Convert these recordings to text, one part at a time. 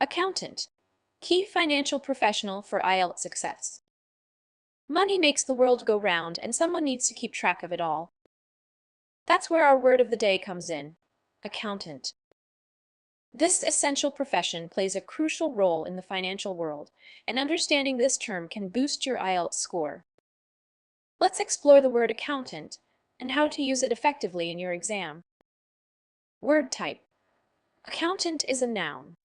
Accountant. Key financial professional for IELTS success. Money makes the world go round, and someone needs to keep track of it all. That's where our word of the day comes in. Accountant. This essential profession plays a crucial role in the financial world, and understanding this term can boost your IELTS score. Let's explore the word accountant and how to use it effectively in your exam. Word type. Accountant is a noun.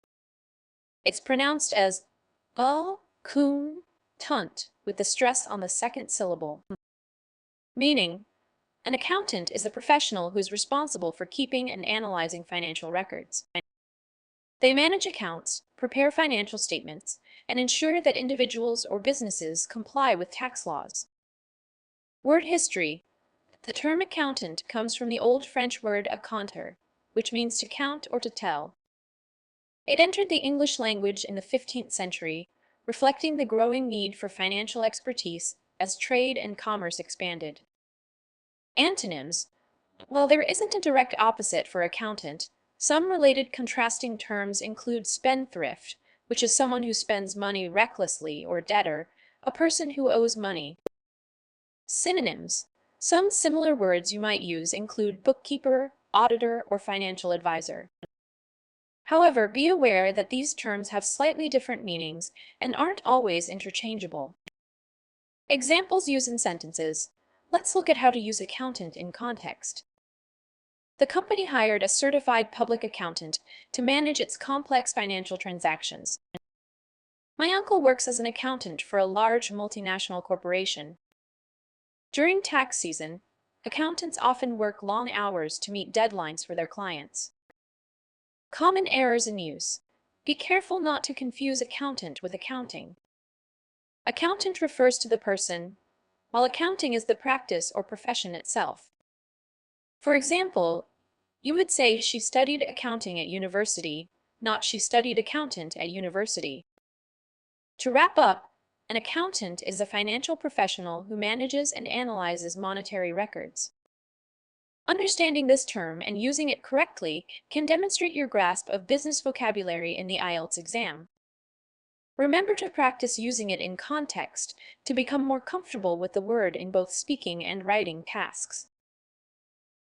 It's pronounced as tunt with the stress on the second syllable. Meaning, an accountant is a professional who is responsible for keeping and analyzing financial records. They manage accounts, prepare financial statements, and ensure that individuals or businesses comply with tax laws. Word history. The term accountant comes from the Old French word compteur, which means to count or to tell. It entered the English language in the 15th century, reflecting the growing need for financial expertise as trade and commerce expanded. Antonyms. While there isn't a direct opposite for accountant, some related contrasting terms include spendthrift, which is someone who spends money recklessly, or debtor, a person who owes money. Synonyms. Some similar words you might use include bookkeeper, auditor, or financial advisor. However, be aware that these terms have slightly different meanings and aren't always interchangeable. Examples used in sentences. Let's look at how to use accountant in context. The company hired a certified public accountant to manage its complex financial transactions. My uncle works as an accountant for a large multinational corporation. During tax season, accountants often work long hours to meet deadlines for their clients. Common errors in use. Be careful not to confuse accountant with accounting. Accountant refers to the person, while accounting is the practice or profession itself. For example, you would say she studied accounting at university, not she studied accountant at university. To wrap up, an accountant is a financial professional who manages and analyzes monetary records. Understanding this term and using it correctly can demonstrate your grasp of business vocabulary in the IELTS exam. Remember to practice using it in context to become more comfortable with the word in both speaking and writing tasks.